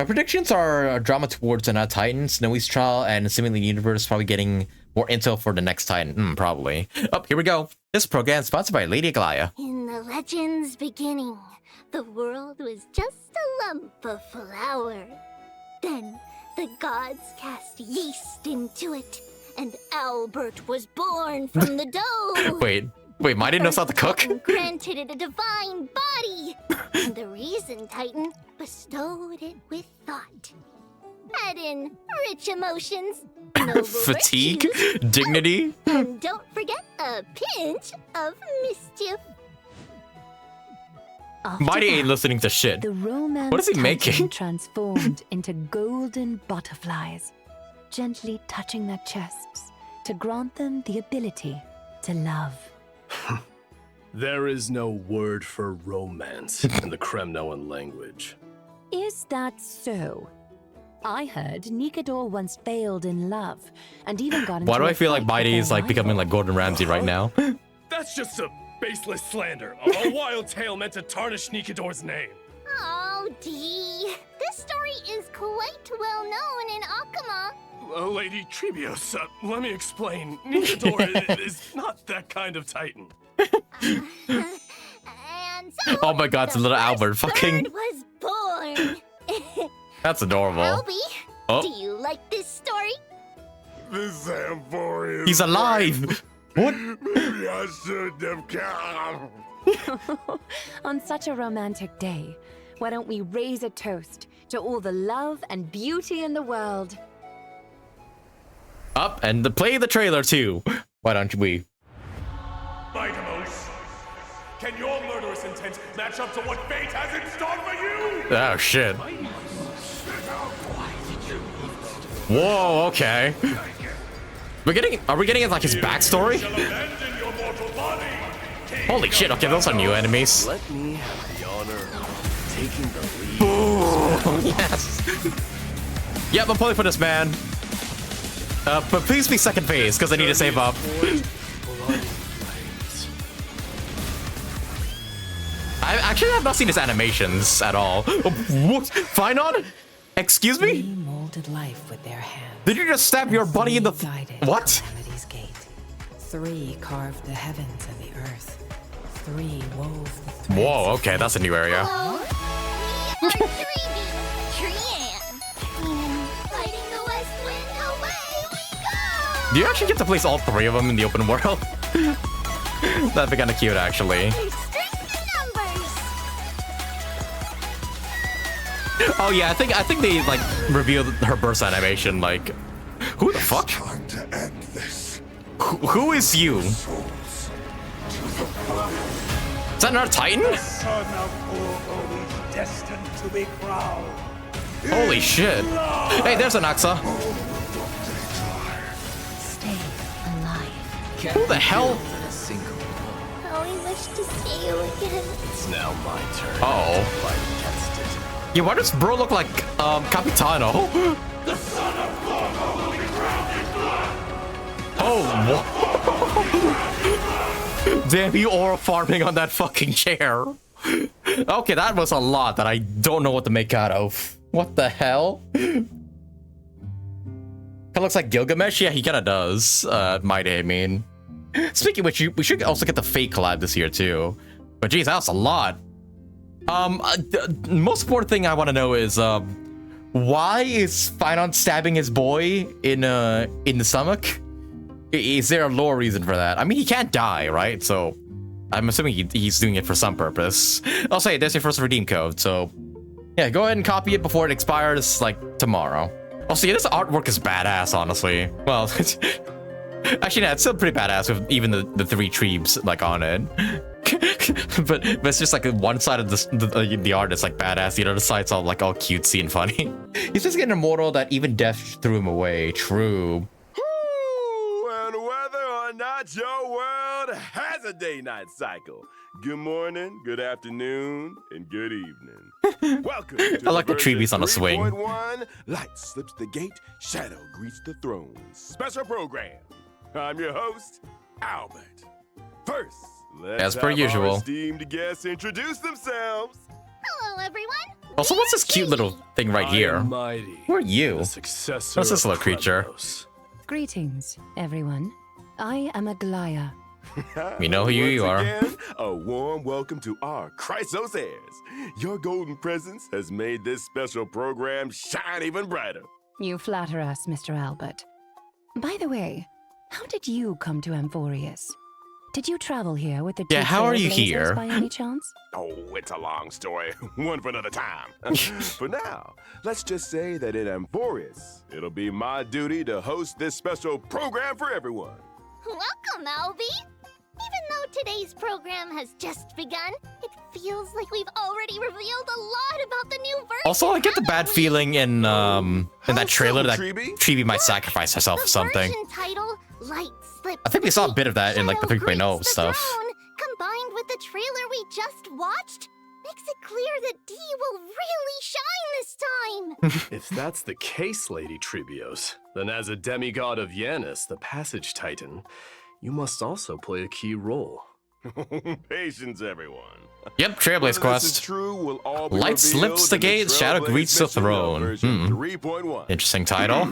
My predictions are a drama towards another Titan, Snowy's trial, and seemingly universe probably getting more intel for the next Titan. Probably. Oh, here we go. This program is sponsored by Lady Aglaya. In the legend's beginning, the world was just a lump of flour. Then the gods cast yeast into it, and Albert was born from the dough. Wait, MYDEI knows how to cook? Granted it a divine body, and the reason Titan bestowed it with thought. Add in rich emotions, noble fatigue, virtues, dignity, and don't forget a pinch of mischief. MYDEI ain't listening to shit. The romance What is he making? transformed into golden butterflies, gently touching their chests to grant them the ability to love. There is no word for romance in the Kremnoan language. Is that so? I heard Nikador once failed in love and even got into Why do I a feel like fight with MYDEI is their like becoming like Gordon Ramsay right now? That's just a baseless slander, a wild tale meant to tarnish Nikador's name. Oh, Dee. This story is quite well known in Akama. Lady Tribbios, let me explain. Nikador is not that kind of Titan. And so, Oh my god, it's the little first Albert. Fucking. bird was born. That's adorable. Albie, Oh. do you like this story? This amphoreus. He's alive! What? Maybe I shouldn't have come. On such a romantic day, why don't we raise a toast to all the love and beauty in the world? Up and play the trailer too. Why don't we? Mighdemois, can your murderous intent match up to what fate has in store for you? Oh shit. Whoa, okay. Are we getting like his backstory? Holy shit, okay, those are new enemies. Let me have the honor of taking the lead. Ooh, yes. Yep, I'm pulling for this man. But please be second phase, because I need to save up. I actually have not seen his animations at all. What? Finon? Excuse me? Three molded life with their hands. Did you just stab your buddy in the... Guided What? Melody's gate. Three carved the heavens and the earth. Three wove the threads. Whoa, okay, that's a new area. Oh, we are Tribbie, Trian. And fighting the west wind, away we go! Do you actually get to place all three of them in the open world? That'd be kind of cute, actually. There's strength in numbers. Oh yeah, I think they like revealed her burst animation. Like, who the fuck? Time to end this. Who is you? Souls to the blood. Is that another Titan? Son of Urgo is destined to be crowned. Holy shit! Hey, there's an axa. Stay alive. Who the hell? How we wish to see you again. It's now my turn. Oh. Fight against it. Yeah, why does bro look like Capitano? The son of Urgo will be crowned in blood. Oh, what? Damn, you aura farming on that fucking chair. Okay, that was a lot that I don't know what to make out of. What the hell? Kinda looks like Gilgamesh. Yeah, he kinda does. MYDEI, I mean. Speaking of which, we should also get the Fate collab this year too. But geez, that's a lot. Most important thing I want to know is why is Finon stabbing his boy in the stomach? Is there a lore reason for that? I mean, he can't die, right? So I'm assuming he's doing it for some purpose. I'll say there's your first redeem code. So yeah, go ahead and copy it before it expires, like tomorrow. Also, yeah, this artwork is badass, honestly. Well, actually, no, it's still pretty badass with even the three trees like on it. but it's just like one side of the art is like badass, the other side's all like all cutesy and funny. He's just getting immortal that even death threw him away. True. And whether or not your world has a day-night cycle, good morning, good afternoon, and good evening. Welcome to I like the version trees on a swing. 3.1, Light slips the gate, shadow greets the throne. Special program. I'm your host, Albert. First, let's As per have usual. our esteemed guests introduce themselves. Hello, everyone. Also, what's this cute little thing right here? MYDEI, Who are you? the successor What's this of little creature? Kratos. Greetings, everyone. I am Aglaya. We know who you Once are. Again, a warm welcome to our Chrysos heirs. Your golden presence has made this special program shine even brighter. You flatter us, Mr. Albert. By the way, how did you come to Amphoreus? Did you travel here with the Yeah, two how are you trailblazers here? by any chance? Oh, it's a long story. One for another time. For now, let's just say that in Amphoreus, it'll be my duty to host this special program for everyone. Welcome, Albie! Even though today's program has just begun, it feels like we've already revealed a lot about the new version. Also, I get the bad haven't we? feeling in that How trailer so, that Tribbie? Tribbie might sacrifice herself The or something. version title, Light Slips I think we saw a Deep, bit of that in like the Shadow 3.0 Greets the stuff. Throne, combined with the trailer we just watched, makes it clear that D will really shine this time. If that's the case, Lady Tribbios, then as a demigod of Yanis, the Passage Titan, you must also play a key role. Patience, everyone. Yep, Trailblaze Whether this is quest. true will all be Light revealed slips the in gate, Shadow Trailblaze greets the mission of throne. version 3.1. Interesting title.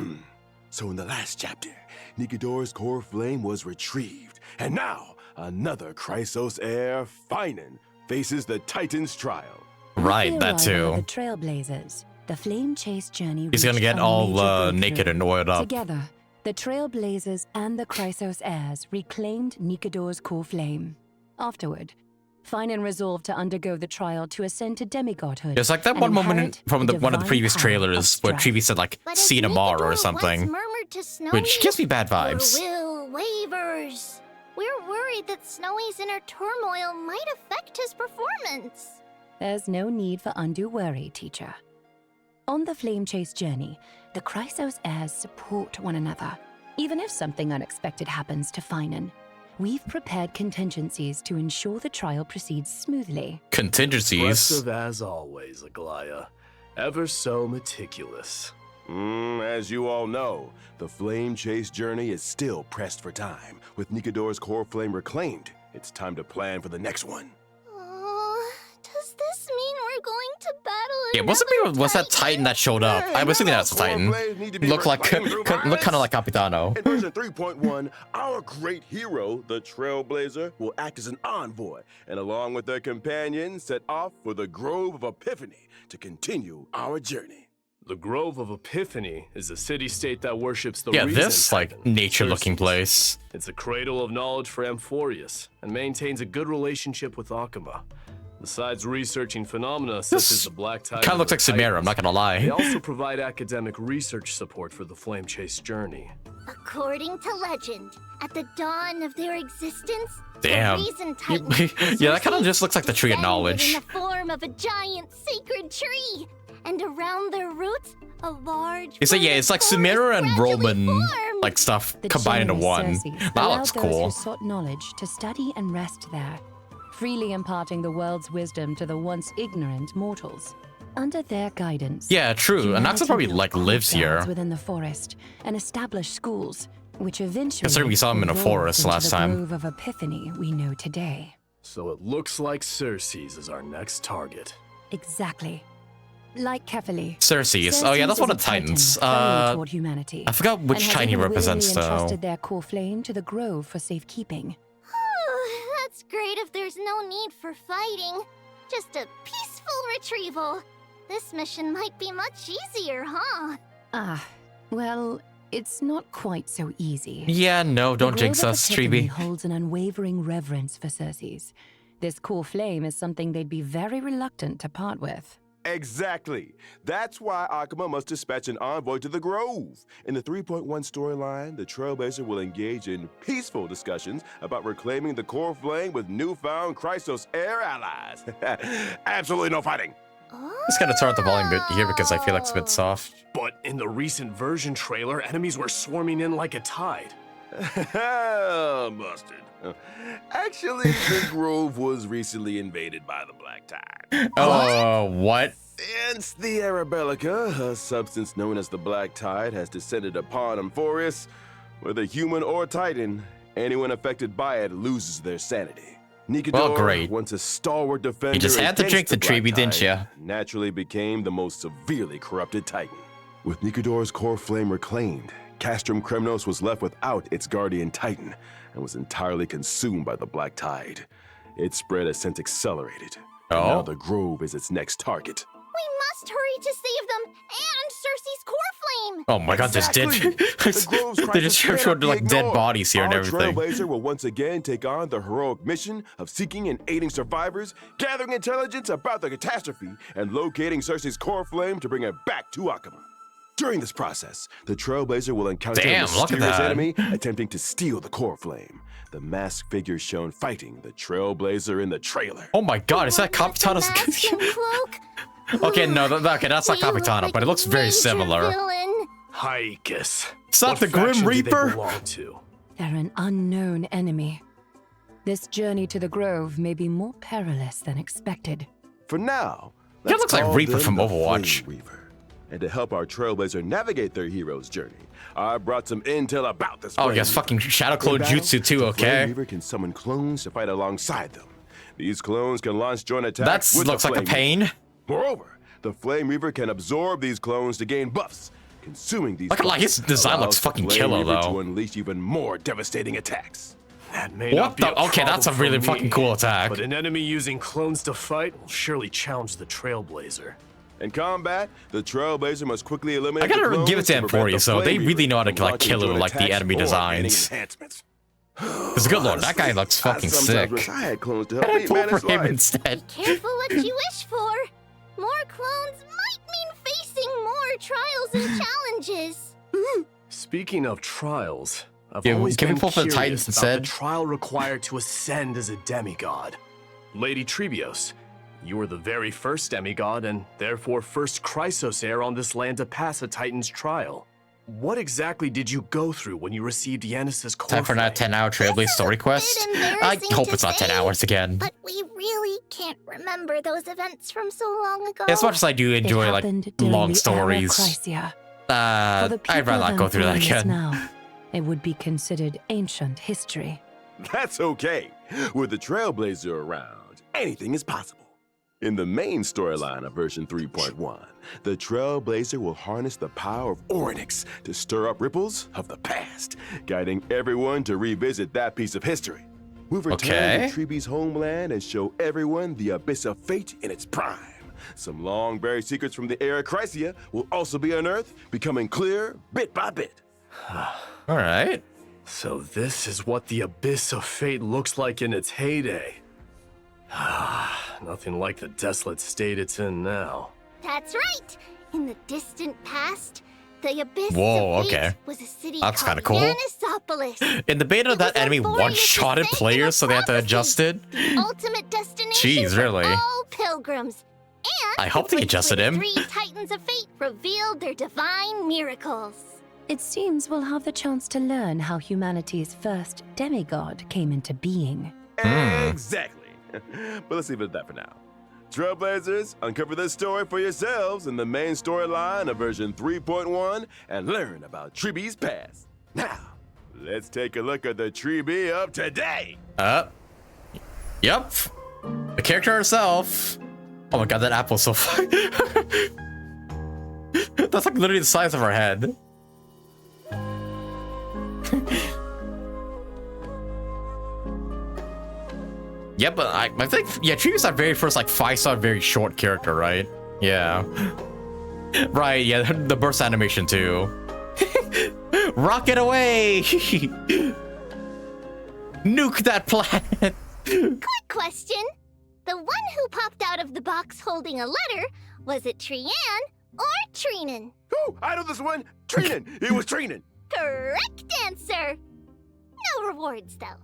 So in the last chapter, Nikidor's core flame was retrieved, and now another Chrysos heir, Finan, faces the Titan's trial. Right, With that the arrival too. of the Trailblazers, the flame chase journey. He's gonna reached get a all major naked breakthrough. and oiled up. Together, the Trailblazers and the Chrysos heirs reclaimed Nikidor's core flame. Afterward, Finan resolved to undergo the trial to ascend to demigodhood. There's like that and one moment inherit from one of the divine previous power trailers of where strife. Tribbie said like, But as see you tomorrow or Nikidor something. once murmured to Snowy, Which gives me bad vibes. Your will wavers. We're worried that Snowy's inner turmoil might affect his performance. There's no need for undue worry, teacher. On the flame chase journey, the Chrysos heirs support one another. Even if something unexpected happens to Finan, we've prepared contingencies to ensure the trial proceeds smoothly. Contingencies. Impressive as always, Aglaya. Ever so meticulous. As you all know, the flame chase journey is still pressed for time. With Nikidor's core flame reclaimed, it's time to plan for the next one. Does this mean we're going to battle Yeah, was that Titan that showed up? I'm assuming that's a Titan. Looked kind of like Capitano. In version 3.1, our great hero, the Trailblazer, will act as an envoy, and along with their companions, set off for the Grove of Epiphany to continue our journey. The Grove of Epiphany is a city-state that worships the Yeah, reason this like titan, nature-looking Circe. place. It's a cradle of knowledge for Amphoreus and maintains a good relationship with Akuma. Besides researching phenomena such This as the Black Tide, Kind of looks like Samara, I'm not gonna They lie. also provide academic research support for the Flame Chase journey. According to legend, at the dawn of their existence, Damn. the reason You- titan yeah, that kind of Circe just looks like the tree of descended knowledge. in the form of a giant sacred tree, and around their roots, a large. It's like, yeah, it's like Sumera and Roman formed. like stuff The combined into generous one. Circe That allowed looks those cool. who sought knowledge to study and rest there, freely imparting the world's wisdom to the once ignorant mortals. Under their guidance, Yeah, true. humanity Anaxa probably built like lives courtyards here. within the forest and established schools, which eventually Considering we saw him in a evolved forest into last the time. Grove of Epiphany we know today. So it looks like Circe's is our next target. Exactly. Like Kefali. Circe's. Oh yeah, that's one of the Titans. Toward humanity, I forgot which and has Titan he even represents willingly though. entrusted their core flame to the grove for safekeeping. That's great if there's no need for fighting. Just a peaceful retrieval. This mission might be much easier, huh? Ah, well, it's not quite so easy. Yeah, no, don't The jinx Grove of us, Epiphany Tribbie. holds an unwavering reverence for Circe's. This core flame is something they'd be very reluctant to part with. Exactly. That's why Akuma must dispatch an envoy to the Grove. In the 3.1 storyline, the Trailblazer will engage in peaceful discussions about reclaiming the core flame with newfound Chrysos heir allies. Absolutely no fighting. Just gotta turn up the volume a bit here because I feel like it's a bit soft. But in the recent version trailer, enemies were swarming in like a tide. Mustard. Actually, the Grove was recently invaded by the Black Tide. Oh, what? Since the Arabellica, a substance known as the Black Tide, has descended upon Amphoreus, whether human or Titan, anyone affected by it loses their sanity. Nikador, Well, great. once a stalwart defender, You just had to drink against the Black tribbie, didn't Tide, ya? naturally became the most severely corrupted Titan. With Nikador's core flame reclaimed, Castrum Kremnos was left without its guardian Titan and was entirely consumed by the Black Tide. Its spread has since accelerated. And now the Grove is its next target. We must hurry to save them and Cersei's core flame. Oh my god, there's dead. The Grove's They crisis just cannot showed be like dead ignored. bodies here and Our everything. Trailblazer will once again take on the heroic mission of seeking and aiding survivors, gathering intelligence about the catastrophe, and locating Cersei's core flame to bring it back to Akama. During this process, the Trailblazer will encounter a Look at mysterious that. enemy attempting to steal the core flame. The masked figure shown fighting the Trailblazer in the trailer. Oh my god, is that Capitano's? Mask and cloak? Okay, no, okay, that's not They look Capitano, like but it looks very major similar. villain. Haikus. Is that What the Grim faction do they Reaper? belong to? They're an unknown enemy. This journey to the Grove may be more perilous than expected. For now, He looks like call Reaper them from the Overwatch. Flame Reaver. And to help our Trailblazer navigate their hero's journey, I brought some intel about this Oh, Flame yes, Reaver. fucking Shadow In Clone battle, Jutsu too, the Flame okay? Reaver can summon clones to fight alongside them. These clones can launch joint attacks That with looks the like a Flame Reaver. pain. Moreover, the Flame Reaver can absorb these clones to gain buffs, consuming these Look at like his clones design allows looks the fucking Flame killer Reaver though. to unleash even more devastating attacks. That may What not be the? a Okay, that's a problem really for fucking me, cool attack. But an enemy using clones to fight will surely challenge the Trailblazer. In combat, the Trailblazer must quickly eliminate I gotta the clones give it to prevent Amphoreus, the so they Flame really Reaver know how to from like launching kill it with joint like the attacks enemy or gaining designs. enhancements. Because good lord, that guy looks fucking I sometimes sick. wish I had clones to help I me pull manage for him life. instead. Careful what you wish for. More clones might mean facing more trials and challenges. Speaking of trials, I've Yeah, always can we been pull for the curious Titans about instead? the trial required to ascend as a demigod. Lady Tribbios, you were the very first demigod and therefore first Chrysos heir on this land to pass a Titan's trial. What exactly did you go through when you received Yanis's core Time for flame? that 10-hour Trailblaze story quest. I embarrassing hope to it's not 10 say, hours again. But we really can't remember those events from so long ago. As much as I do It enjoy like happened during long the stories, Era Chrysia. For the I'd rather not people go through that then again. Now, it would be considered ancient history. That's okay. With the Trailblazer around, anything is possible. In the main storyline of version 3.1, the Trailblazer will harness the power of Orynyx to stir up ripples of the past, guiding everyone to revisit that piece of history. We'll return Okay. to Tribbie's homeland and show everyone the Abyss of Fate in its prime. Some long-buried secrets from the Era Chrysia will also be unearthed, becoming clear bit by bit. All right. So this is what the Abyss of Fate looks like in its heyday. Nothing like the desolate state it's in now. That's right. In the distant past, the Abyss Whoa, of Fate okay. was a city That's called kinda cool. Yanisopolis. In the beta, It that was enemy Amphoreus' one-shotted faith in players, so they have to prophecy, adjust it. The ultimate destination Jeez, for really? all pilgrims. And I hope the they place adjusted where the him. 3 Titans of Fate revealed their divine miracles. It seems we'll have the chance to learn how humanity's first demigod came into being. Exactly. But let's leave it at that for now. Trailblazers, uncover this story for yourselves in the main storyline of version 3.1 and learn about Tribbie's past. Now, let's take a look at the Tribbie of today. Yep. The character herself. Oh my god, that apple's so fun. That's like literally the size of her head. Yeah, but I think, yeah, Tribbie's our very first, like, 5-star, very short character, right? Yeah. Right, yeah, the burst animation, too. Rocket away! Nuke that planet! Quick question. The one who popped out of the box holding a letter, was it Trian or Trinan? Ooh, I know this one. Trinan. It was Trinan. Correct answer. No rewards, though.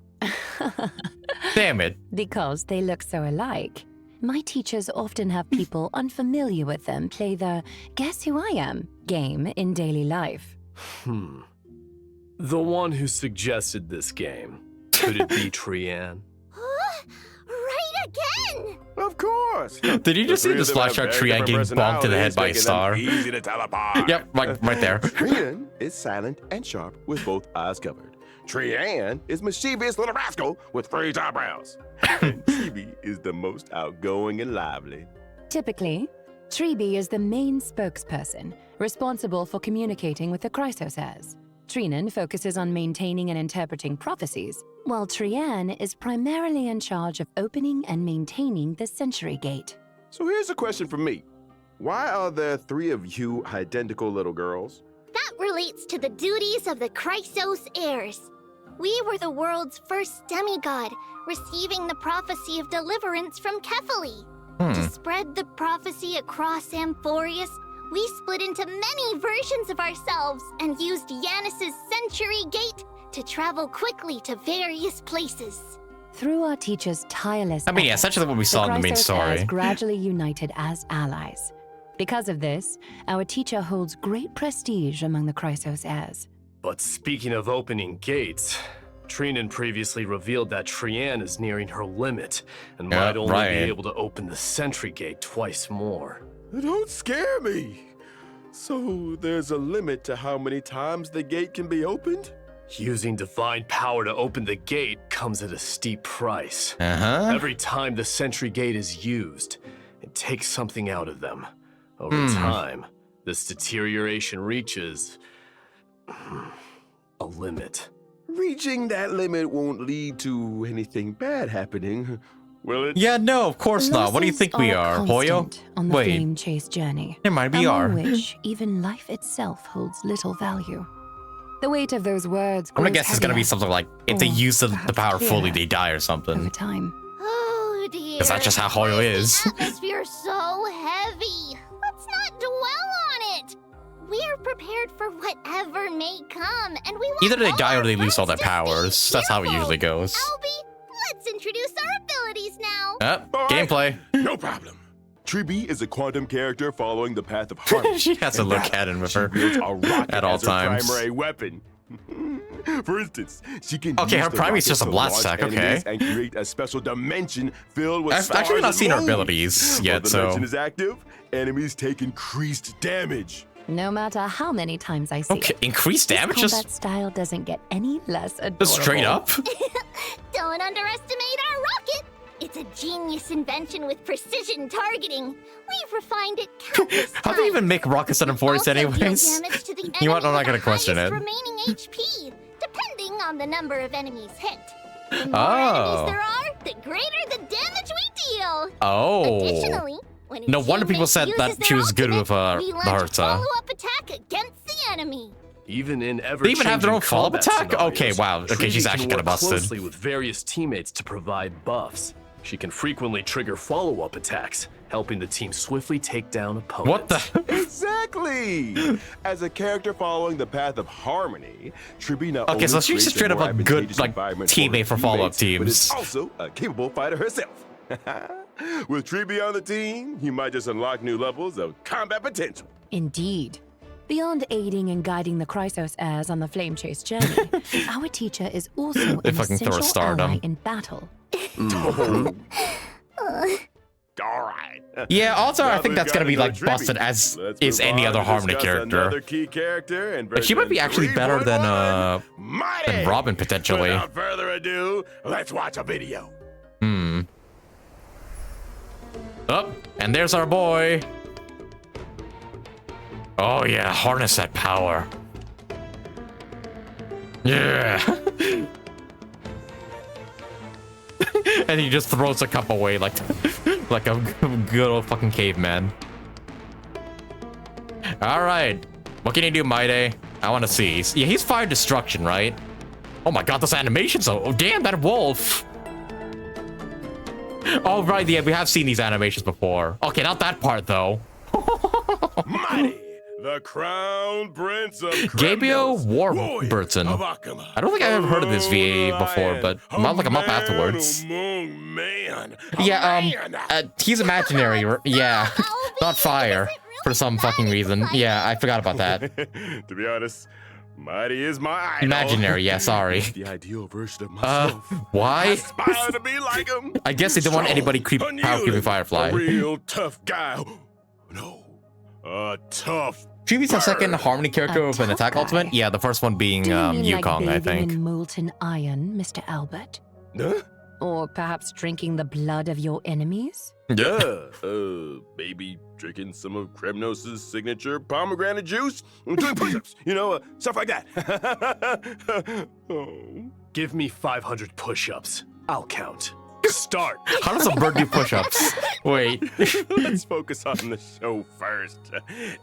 Damn it. Because they look so alike. My teachers often have people unfamiliar with them play the Guess Who I Am game in daily life. The one who suggested this game. Could it be Trian? Right again! Of course. Did you just see the splash out Trian getting bonked to the head by a star? Easy to teleport. Yep, right there. Trian is silent and sharp with both eyes covered. Trianne is mischievous little rascal with raised eyebrows. And Tribbie is the most outgoing and lively. Typically, Tribbie is the main spokesperson, responsible for communicating with the Chrysos. Trinan focuses on maintaining and interpreting prophecies, while Trianne is primarily in charge of opening and maintaining the Century Gate. So here's a question for me. Why are there 3 of you identical little girls? That relates to the duties of the Chrysos heirs. We were the world's first demigod, receiving the prophecy of deliverance from Kefali. To spread the prophecy across Amphoreus, we split into many versions of ourselves and used Yanis's Century Gate to travel quickly to various places. Through our teacher's tireless I mean, yeah, efforts, essentially what we saw in the main Chrysos story. heirs gradually united as allies. Because of this, our teacher holds great prestige among the Chrysos heirs. But speaking of opening gates, Trinan previously revealed that Trianne is nearing her limit and might only be able to open the Sentry Gate twice more. Don't scare me. So there's a limit to how many times the gate can be opened? Using divine power to open the gate comes at a steep price. Every time the Sentry Gate is used, it takes something out of them. Over time, this deterioration reaches a limit. Reaching that limit won't lead to anything bad happening, will it? Yeah, no, of course not. What do you think we are, Hoyo? On the Wait, flame chase journey, never mind, we among are. which even life itself holds little value. The weight of those words I'm gonna grows guess it's gonna be heavier something like, if they or use the perhaps power fully, clearer they die or over something. time. Oh dear. Is that just how Hoyo is? The atmosphere's so heavy. Let's not dwell on it. We're prepared for whatever may come, and we want Either they all die or our they lose all their friends to powers. stay That's how it cheerful. usually goes. Albie, let's introduce our abilities now. All right. Gameplay. No problem. Tribbie is a quantum character following the path of harmony. She has to and look battle. at him with She her wields a rocket at all as her times. primary weapon. For instance, she can Okay, use her the primary is rocket just a to blast launch attack, okay. enemies and create a special dimension filled with I've stars actually not and seen her moons. abilities While yet, the so... dimension is active, enemies take increased damage. No matter how many times I see Okay, it, increased this damage? combat Just style doesn't get any less adorable. straight up? Don't underestimate our rocket. It's a genius invention with precision targeting. We've refined it countless times. How do you even make rockets on Forest Also deal anyways? damage to the You know what, I'm enemy not gonna with the question highest it. remaining HP, depending on the number of enemies hit. The more Oh. enemies there are, the greater the damage we deal. Oh. Additionally, when your No wonder people teammate said uses that their she was good with ultimate, we the launch a Herta. follow-up attack against the enemy. Even in They even have their own follow-up attack? Okay, wow. Okay, she's actually kind kinda of busted. closely with various teammates to provide buffs. She can frequently trigger follow-up attacks, helping the team swiftly take down opponents. What the? Exactly! As a character following the path of harmony, Tribbie not Okay, only so she's creates just straight up more a good, advantageous like, environment teammate her for follow-up teammates, but is teams. also a capable fighter herself. With Tribbie on the team, you might just unlock new levels of combat potential. Indeed. Beyond aiding and guiding the Chrysos heirs on the flame chase journey, our teacher is also They an fucking throw a essential stardom. ally in battle. All right. Yeah, also, I Now think we've that's gonna gotta be, know like, Tribbie. busted as Let's is move any on other to Harmony discuss character. Another key character and She might be actually better than, MYDEI. than Robin, potentially. Without further ado, let's watch a video. Oh, and there's our boy. Oh yeah, harness that power. Yeah. And he just throws a cup away like like a good old fucking caveman. All right, what can you do, MYDEI? I want to see. Yeah, he's fire destruction, right? Oh my god, those animations! Oh damn, that wolf! Oh right, yeah, we have seen these animations before. Okay, not that part though. MYDEI, the crown prince of Gabriel criminals, Warburton. warrior of Akuma. I don't think I've ever heard of this VA before, but I'm not like I'm up man afterwards. among man. Yeah, Man. he's imaginary. Yeah, Albie, not fire is it really for some fucking that reason. exciting? Yeah, I forgot about that. To be honest, MYDEI is my idol. Imaginary, yeah, sorry. The ideal version of myself. I Why? aspire to be like him. I guess they didn't want anybody power creeping unyielding, Firefly. A real tough guy. No, A tough. Tribbie's the second Harmony character with an tough attack guy. ultimate. Yeah, the first one being Do you mean Yukong, like I bathing think. in molten iron, Mr. Albert? Huh? Or perhaps drinking the blood of your enemies? Yeah, maybe drinking some of Kremnos' signature pomegranate juice, doing push-ups, stuff like that. Oh. Give me 500 push-ups. I'll count. Start. How does a bird do push-ups? Wait. Let's focus on the show first.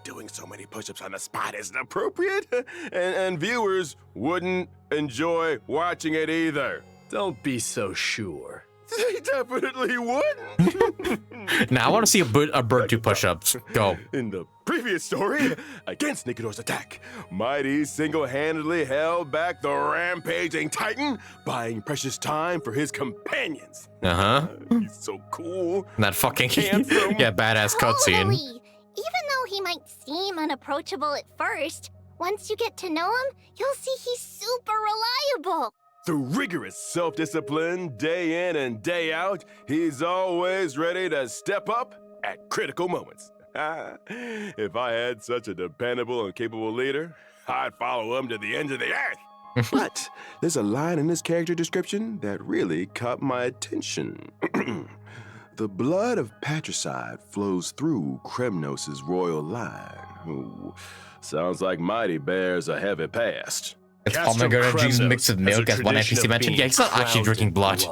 Doing so many push-ups on the spot isn't appropriate, and viewers wouldn't enjoy watching it either. Don't be so sure. They definitely wouldn't. Now I want to see a bird do push-ups. Go. In the previous story, against Nikidor's attack, MYDEI single-handedly held back the rampaging Titan, buying precious time for his companions. Uh-huh. He's so cool. That fucking Handsome. yeah, badass cutscene. Totally. Even though he might seem unapproachable at first, once you get to know him, you'll see he's super reliable. Through rigorous self-discipline, day in and day out, he's always ready to step up at critical moments. If I had such a dependable and capable leader, I'd follow him to the end of the earth. But there's a line in his character description that really caught my attention. The blood of patricide flows through Kremnos' royal line. Ooh, sounds like MYDEI bears a heavy past. It's Castrum pomegranate juice Kremnos mixed with has a milk, as one tradition NPC of mentioned. being Yeah, he's not actually crowned drinking in blood.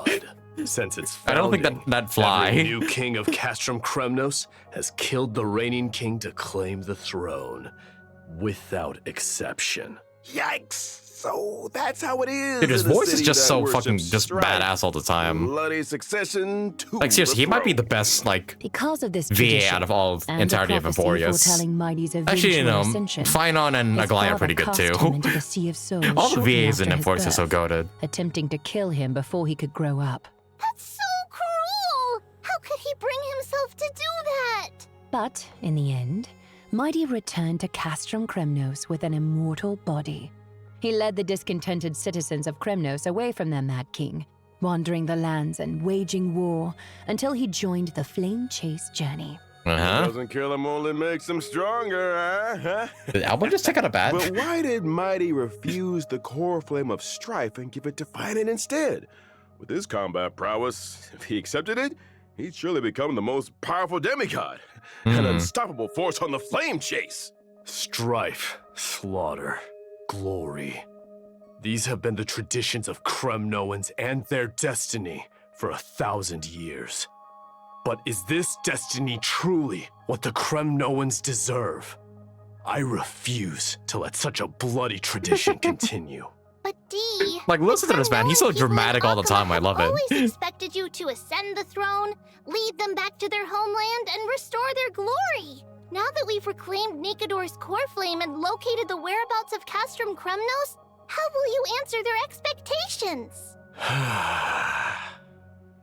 Since its I don't think founding, that'd fly. every new king of Castrum Kremnos has killed the reigning king to claim the throne, without exception. Yikes! So that's how it is. Dude, his in a voice is city just that so worships fucking just strife, badass all the time. Bloody succession to Like seriously, he the might be the throne. best like Because of this VA tradition, out of all of and entirety the of prophecy Amphoreus. foretelling MYDEI's Actually, eventual ascension, Finon and his Aglaya are father pretty good cast too. him into the Sea of Souls All the shortly VAs in after his Amphoreus are so birth, goated. attempting to kill him before he could grow up. That's so cruel! How could he bring himself to do that? But in the end, MYDEI returned to Castrum Kremnos with an immortal body. He led the discontented citizens of Kremnos away from their mad king, wandering the lands and waging war until he joined the flame chase journey. Doesn't kill him, only makes him stronger, huh? Did Albert just take out a bat? But why did MYDEI refuse the core flame of strife and give it to Finon instead? With his combat prowess, if he accepted it, he'd surely become the most powerful demigod, an unstoppable force on the flame chase. Strife, slaughter, glory. These have been the traditions of Kremnoans and their destiny for 1,000 years. But is this destiny truly what the Kremnoans deserve? I refuse to let such a bloody tradition continue. But Dee, Like, listen to this man. He's so people in dramatic all the time. I love it. always expected you to ascend the throne, lead them back to their homeland, and restore their glory. Now that we've reclaimed Nikidor's core flame and located the whereabouts of Castrum Kremnos, how will you answer their expectations?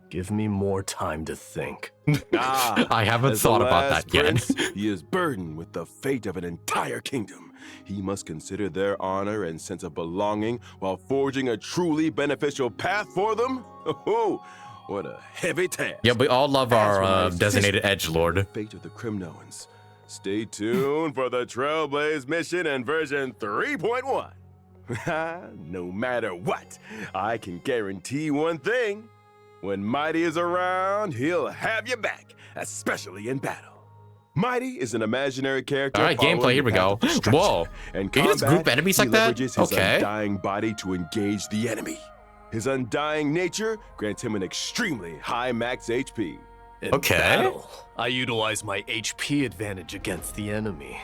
Give me more time to think. I haven't As the thought about last that yet. prince, he is burdened with the fate of an entire kingdom. He must consider their honor and sense of belonging while forging a truly beneficial path for them. Oh, what a heavy task. Yeah, we all love our As for my designated edgelord. The fate of the Kremnoans. Stay tuned for the Trailblaze mission and version 3.1. No matter what, I can guarantee one thing. When MYDEI is around, he'll have you back, especially in battle. MYDEI is an imaginary character. All right, following gameplay, here the we path go. of destruction. Whoa. And Can you just group enemies like that? He leverages his Okay. undying body to engage the enemy. His undying nature grants him an extremely high max HP. In Okay. battle, I utilize my HP advantage against the enemy.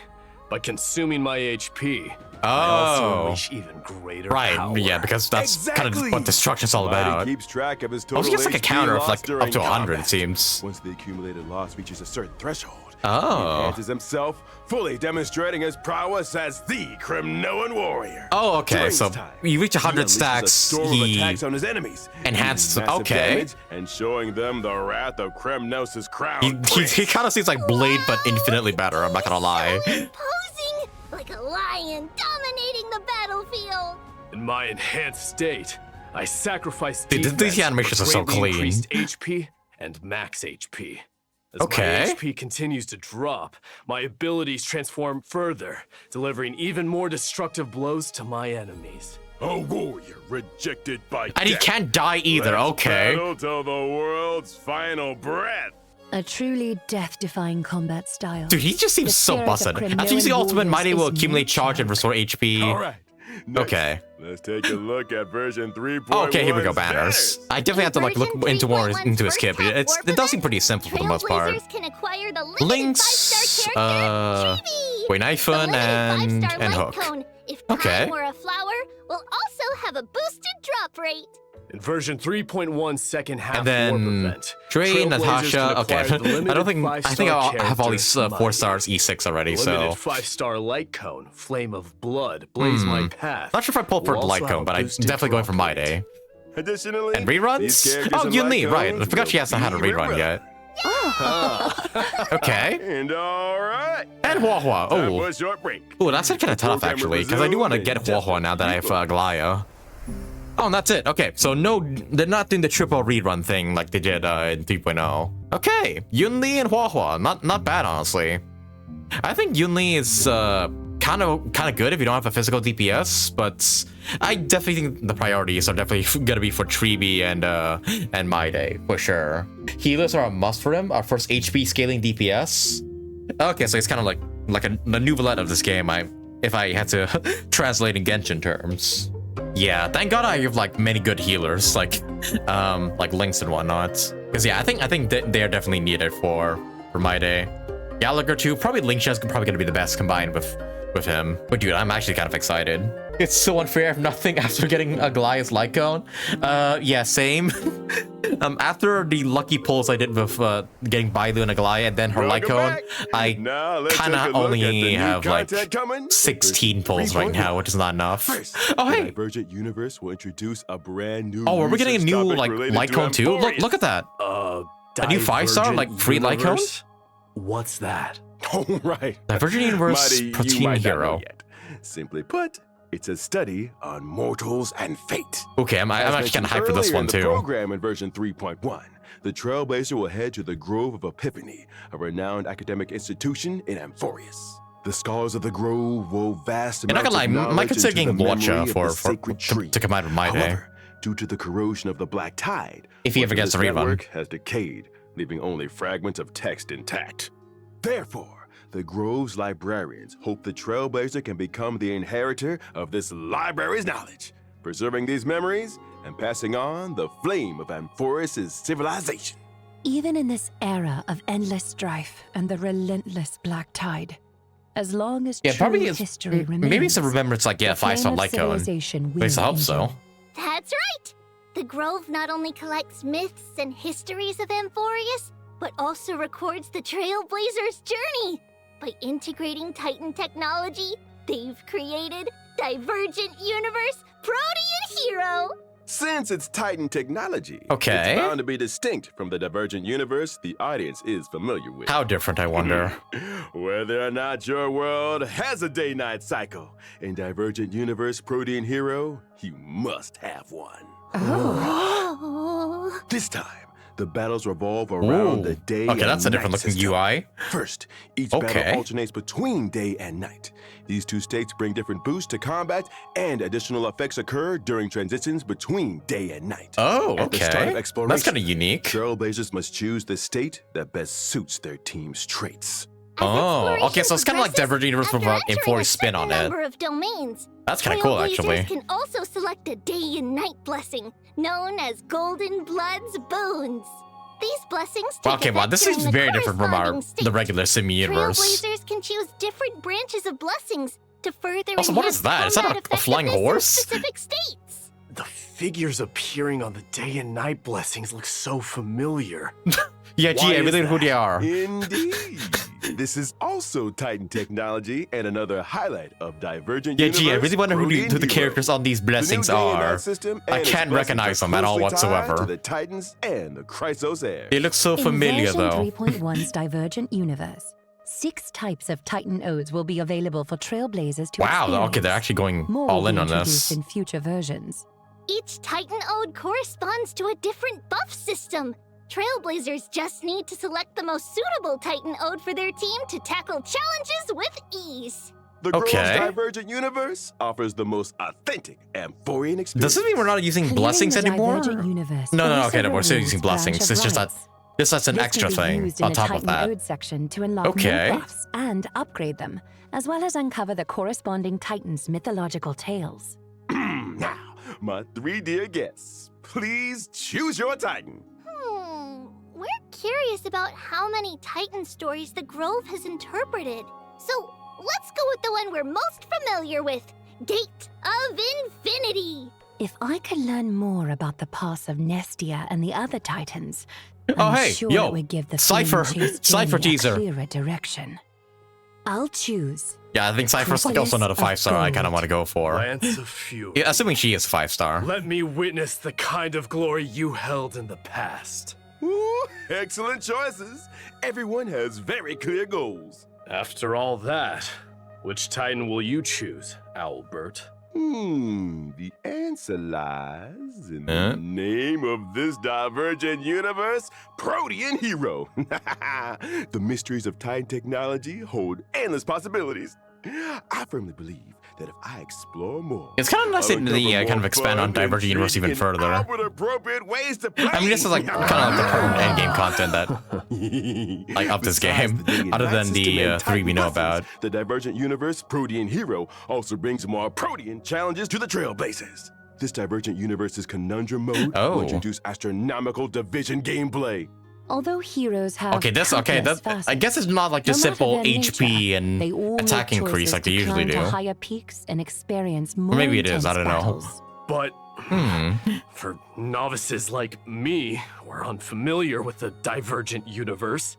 By consuming my HP, I also Oh. unleash even greater Right, power. yeah, because that's kind Exactly. of what destruction's all MYDEI about. keeps track of his Oh, total he gets like a HP counter of lost like up during to 100, it combat. seems. Once the accumulated loss reaches a certain threshold, he Oh. enhances himself, fully demonstrating his prowess as the Kremnoan warrior. Oh, okay, During so this time, you reach he 100 unleashes a stacks, storm of he attacks on his enemies, enhanced- dealing massive okay. damage and showing them the wrath of Kremnos' crown. he kind of seems like Blade, but infinitely better, I'm not gonna lie. Posing like a lion dominating the battlefield. In my enhanced state, I sacrifice Dude, these defense animations for are so greatly clean. increased HP and max HP. As Okay. my HP continues to drop, my abilities transform further, delivering even more destructive blows to my enemies. A warrior rejected by And he death. can't die either. Let's Okay. battle till the world's final breath. A truly death-defying combat style. Dude, he just seems The so spirit of busted. After Crimean using ultimate, warriors MYDEI will is accumulate no charge and joke. restore HP. All right. Next, Okay. Let's take a look at version 3.1. Okay, here we go, banners. I definitely have to like look into more into his kit, but it does seem pretty simple for the most part. Trailblazers can acquire the limited Links, 5-star character, Tribbie! Wayneifun The and limited 5-star light Hook. cone, if Okay. time or a flower, will also have a boosted drop rate. In version 3.1 second half And then warp event, Trey, Trailblazers Natasha. can Okay, acquire the I limited don't think I think I'll 5-star have all these character 4 MYDEI. stars E6 already. So Limited 5-star light cone, flame of blood, blaze my path. not sure if I pulled for will light also cone, have but a I'm boosted definitely going for drop rate. MYDEI. Additionally, And these reruns? characters Oh, and Yun light Li, right. I cones forgot she will hasn't had a be rerun relevant. yet. Okay. And all right. And Huahua. Time for Oh. a short break. Oh, that's kind of tough actually, because I do want to get Huahua now that I have Glaya. Oh, and that's it. Okay, so no, they're not doing the triple rerun thing like they did in 3.0. Okay, Yun Li and Huahua. Not bad, honestly. I think Yun Li is kind of good if you don't have a physical DPS, but I definitely think the priorities are definitely gonna be for Tribbie and MYDEI for sure. Healers are a must for him. Our first HP scaling DPS. Okay, so it's kind of like the new Valette of this game. If I had to translate in Genshin terms. Yeah, thank God I have like many good healers, like Links and whatnot. Because yeah, I think they are definitely needed for MYDEI. Gallagher too. Probably Link's probably gonna be the best combined with him. But dude, I'm actually kind of excited. It's so unfair if nothing after getting a Goliath's light cone. Yeah, same. After the lucky pulls I did with getting Bailu and a Goliath and then her light cone, I Now let's kind take a of look at only the new have like content coming. 16 pulls right now, which is not enough. First, Oh the hey. Divergent Universe will introduce a brand new. Oh, are we getting a research new topic like related light to cone too? Look at that. A new 5-star, like, free light cone? Universe? What's that? Oh, right. Divergent Universe MYDEI, you Protein might not know Hero. yet. Simply put, it's a study on mortals and fate. Okay, I'm As actually kind of hyped for mentioned this earlier one in the too. program in version 3.1, the Trailblazer will head to the Grove of Epiphany, a renowned academic institution in Amphoreus. The scholars of the Grove will vast You're not amounts gonna lie, of am I knowledge considering into the Luocha memory of for the sacred tree. to combine with MYDEI? However, due to the corrosion of the Black Tide, If he much ever of gets this a rerun. network has decayed, leaving only fragments of text intact. Therefore, the Grove's librarians hope the Trailblazer can become the inheritor of this library's knowledge, preserving these memories and passing on the flame of Amphoreus' civilization. Even in this era of endless strife and the relentless black tide, as long as Yeah, true probably is. history remains, Maybe it's a remembrance like yeah, the flame 5-star of light cone. At civilization least I will hope so. endure. That's right! The Grove not only collects myths and histories of Amphoreus, but also records the Trailblazer's journey. By integrating Titan technology, they've created Divergent Universe Protean Hero! Since it's Titan technology, Okay. it's bound to be distinct from the Divergent Universe the audience is familiar with. How different, I wonder. Whether or not your world has a day-night cycle, in Divergent Universe Protean Hero, you must have one. Oh. This time, the battles revolve around Ooh. the day Okay, and that's a different night looking system. UI. First, each Okay. battle alternates between day and night. These two states bring different boosts to combat, and additional effects occur during transitions between day and night. Oh, At the start of okay. That's exploration, kind of unique. Trailblazers must choose the state that best suits their team's traits. As Oh, exploration okay, so it's kind of like progresses, Divergent Universe with after an entering Amphoreus a spin on certain it. number of domains, That's kind of cool, Trailblazers actually. can also select a day and night blessing, known as Golden Blood's Boons. These blessings take Okay, wow, this effect seems during the very different from corresponding state. the regular Sim universe. Trailblazers can choose different branches of blessings to further Also, what enhance is that? Is that combat a flying effectiveness in horse? specific states. The figures appearing on the day and night blessings look so familiar. Yeah, Why gee, I is really know who that? they are. Indeed. This is also Titan technology and another highlight of Divergent Yeah, Universe. gee, I really wonder who Protean the Hero. characters on these The new blessings day and night are. system I and its can't blessings recognize are them at all closely tied whatsoever. To the Titans and the Chrysos heir. They look so In familiar, version though. 3.1's Divergent Universe, 6 types of Titan Odes will be available for Trailblazers to Wow, experience. okay, they're actually going More all will in be on introduced this. in future versions. Each Titan Ode corresponds to a different buff system. Trailblazers just need to select the most suitable Titan Ode for their team to tackle challenges with ease. The Grove's Okay. Divergent Universe offers the most authentic amphorean experience. Does this mean we're not using blessings Clearing the anymore? Divergent universe No, also okay, no, we're still removes using the branch blessings. of It's just that rights. that's an This extra can be thing used in on the top of Titan that. Ode section to unlock Okay. more buffs and upgrade them, as well as uncover the corresponding Titan's mythological tales. Now, my 3 dear guests, please choose your Titan. We're curious about how many Titan stories the Grove has interpreted. So let's go with the one we're most familiar with, Gate of Infinity. If I could learn more about the past of Nestia and the other Titans, Oh, I'm hey, sure yo, it would give the Cypher- Flame Chase Cypher journey teaser. a clearer direction. I'll choose. Yeah, I think Cypher's like also not a Chrysalis 5-star I of kind of gold. want to go for. Lance of Fury. Yeah, assuming she is 5-star. Let me witness the kind of glory you held in the past. Ooh, excellent choices. Everyone has very clear goals. After all that, which Titan will you choose, Owlbert? The answer lies in the name of this divergent universe, Protean Hero. The mysteries of Titan technology hold endless possibilities. I firmly believe that if I explore more, It's kind of nice I'll that they uncover kind of more expand on fun, Divergent Universe even intrigue, and further. outward-appropriate ways to play. I mean, this is like kind of like the current endgame content that like of this Besides game, the day-and-night other than system the and 3 we know Titan about. buses, the Divergent Universe Protean Hero also brings more Protean challenges to the Trailblazers. This Divergent Universe's Conundrum mode Oh. will introduce astronomical division gameplay. Although heroes have Okay, countless that I guess it's not like no just matter simple their HP nature, and they all attack make increase choices like they to usually climb to do. higher peaks and experience more maybe it is, I intense don't know. battles. But Hmm. for novices like me, who are unfamiliar with the Divergent Universe,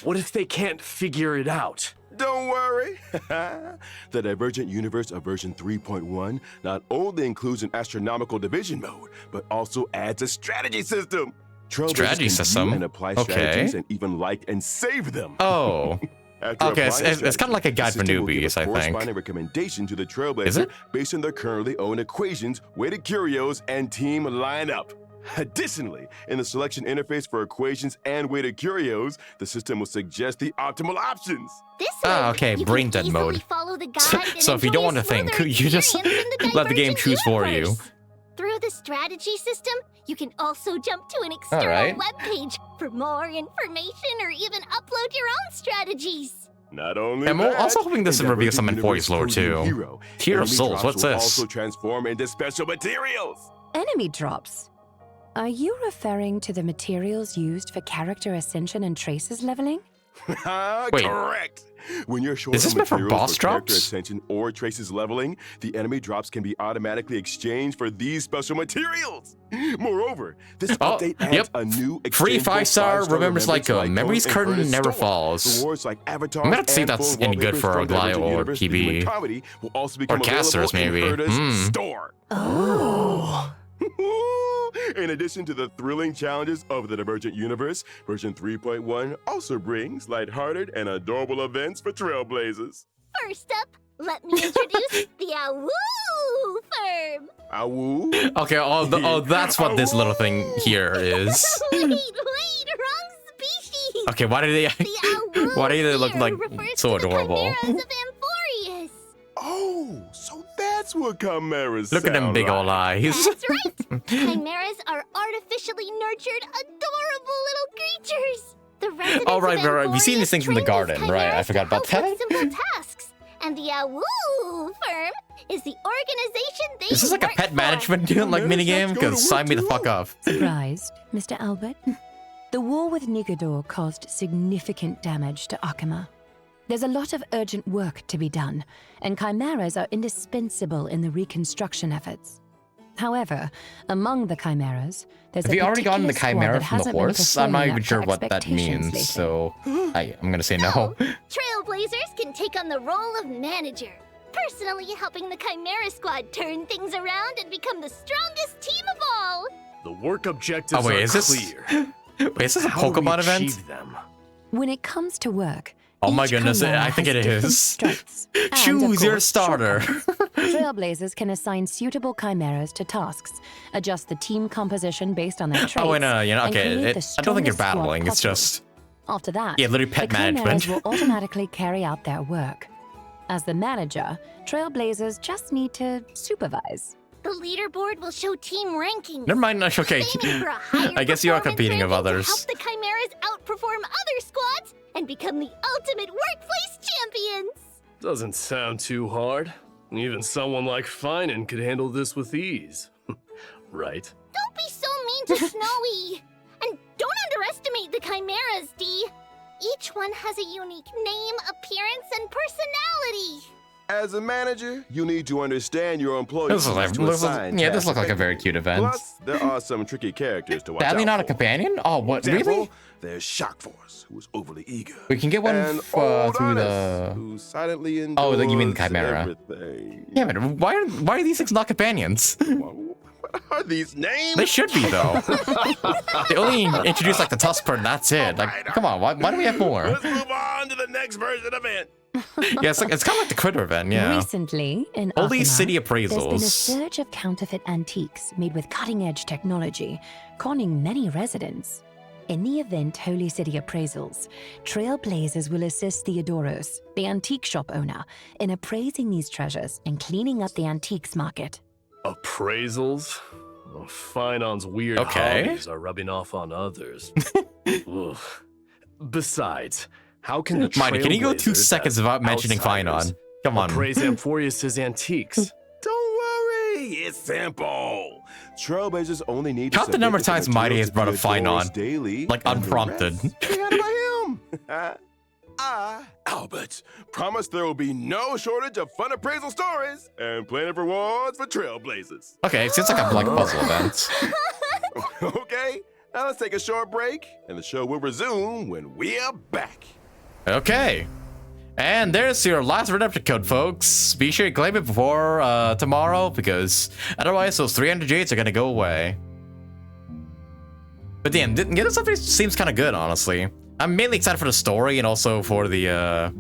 what if they can't figure it out? Don't worry. The Divergent Universe of version 3.1 not only includes an astronomical division mode, but also adds a strategy system. Trailblazers Strategy can view system? and apply Okay. strategies and even like and save them. Oh. After Okay, applying a it's kind of like a strategy, guide the for system will give newbies, a I think. corresponding recommendation to the Is Trailblazer it? based on their currently owned equations, weighted curios, and team lineup. Additionally, in the selection interface for equations and weighted curios, the system will suggest the optimal options. This Ah, way, okay, you brain can dead mode. easily follow the guide and So if you don't enjoy want to a think, smoother you just experience in let the game Divergent choose for you. universe. Through the strategy system, you can also jump to an external Alright. webpage for more information or even upload your own strategies. Not only I'm that, also hoping this in will reveal Divergent some Universe Envoys lore Protean too. Hero, Tear of enemy Souls, drops what's will this? also transform into special materials. Enemy drops. Are you referring to the materials used for character ascension and traces leveling? Wait. Correct. When you're short Is this on meant for materials boss character drops? ascension or traces leveling, the enemy drops can be automatically exchanged for these special materials. Moreover, this update adds yep. a new Free exchangeable 5-star remembers like memories Code curtain Inferno never Storm. falls. Rewards like avatars I'm gonna have to see if and that's full any good wallpapers for from Glide Divergent or Universe PB. Human Comedy will also become Castorice, available maybe. in Herta's Hmm. store. Oh. In addition to the thrilling challenges of the Divergent Universe, version 3.1 also brings lighthearted and adorable events for Trailblazers. First up, let me introduce the Awoo firm. Awoo. Okay, oh, that's what this little thing here is. Wait, wrong species. Okay, why do they The Awoo why do they look here like refers so to the adorable? chimeras of amphoreus. Oh, so that's what chimeras Look at them sound big old like. eyes. That's right. Chimeras are artificially nurtured, adorable little creatures. The residents Oh, right, of right, right. We've seen these Amphoreus things from the train these garden, right? I chimeras forgot to about help with that. simple tasks. And the Awoo firm is the organization they Is this like a work pet for. management like Chimeras minigame? have to go to Because sign work me the too. fuck up. Surprised, Mr. Albert? The war with Nigador caused significant damage to Akima. There's a lot of urgent work to be done, and chimeras are indispensable in the reconstruction efforts. However, among the chimeras, there's Have a you already gotten the particular squad chimera that from the hasn't been horse? I'm not performing even up sure to what that expectations means, lately. so I'm gonna say no. So, Trailblazers can take on the role of manager, personally helping the Chimera Squad turn things around and become the strongest team of all. The work objectives Oh, wait, are is this- clear. Wait, is this a How do we Pokemon event? achieve them? When it comes to work, Oh my each goodness, chimera I think has it different is. strengths and, of Choose your course, starter. shortcomings. Trailblazers can assign suitable chimeras to tasks, adjust the team composition based on their traits. Oh, and and okay. create the I don't think you're strongest squad battling. It's possible. just After that, literally pet the chimeras management. will automatically carry out their work. As the manager, Trailblazers just need to supervise. The leaderboard will show team rankings. Never mind. Okay. Aiming for a higher I guess you are performance competing with ranking to others. help the chimeras outperform other squads and become the ultimate workplace champions. Doesn't sound too hard. Even someone like Finan could handle this with ease. Right? Don't be so mean to Snowy. And don't underestimate the chimeras, D. Each one has a unique name, appearance, and personality. As a manager, you need to understand your employees. This looks like a very cute event. Plus, there are some tricky characters to watch Sadly, out not a for. companion? Oh, what? Example, Really? There's Shock Force, who is overly eager. We can get one And through Old the. Honest, who silently endures Oh, you mean the Chimera? everything. Yeah, man. Why are these things not companions? What are these names? They should be though. They only introduce like the Tusker, and that's it. Like, come on, why do we have more? Let's move on to the next version of it. Yeah, it's kind of like the Critter event. Yeah. Recently, in Holy Athena, City there's been a appraisals. surge of counterfeit antiques made with cutting-edge technology, conning many residents. In the event Holy City Appraisals, Trailblazers will assist Theodoros, the antique shop owner, in appraising these treasures and cleaning up the antiques market. Appraisals? Well, Finan's weird Okay. hobbies are rubbing off on others. Ugh. Besides, how can the Mighty, can you go 2 Trailblazers, seconds as without mentioning outsiders, Finon? Come on. appraise amphoreus' antiques? Don't worry, it's simple. Trailblazers only need to Count the number of submit times Mighty has brought up materials Finon, daily, like, and the unprompted. rest be handled by him. I, Albert, promise there will be no shortage of fun appraisal stories and plenty of rewards for Trailblazers. Okay, it seems like I'm like puzzle events. Okay, now let's take a short break, and the show will resume when we are back. Okay. And there's your last redemption code, folks. Be sure you claim it before tomorrow, because otherwise those 300 jades are gonna go away. But damn, this stuff seems kind of good, honestly. I'm mainly excited for the story and also for the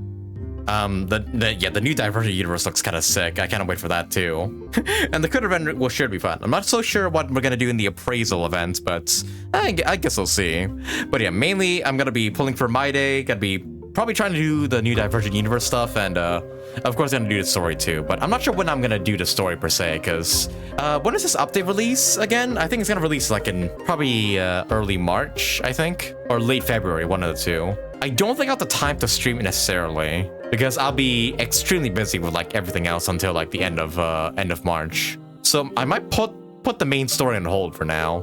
new Divergent Universe looks kind of sick. I can't wait for that too. And the Critter event will sure be fun. I'm not so sure what we're gonna do in the appraisal event, but I guess we'll see. But yeah, mainly I'm gonna be pulling for MYDEI. Gonna be probably trying to do the new Divergent Universe stuff, and of course gonna do the story too. But I'm not sure when I'm gonna do the story per se, because when does this update release again? I think it's gonna release like in probably early March, I think, or late February, one of the two. I don't think I'll have the time to stream it necessarily, because I'll be extremely busy with like everything else until like the end of March. So I might put the main story on hold for now,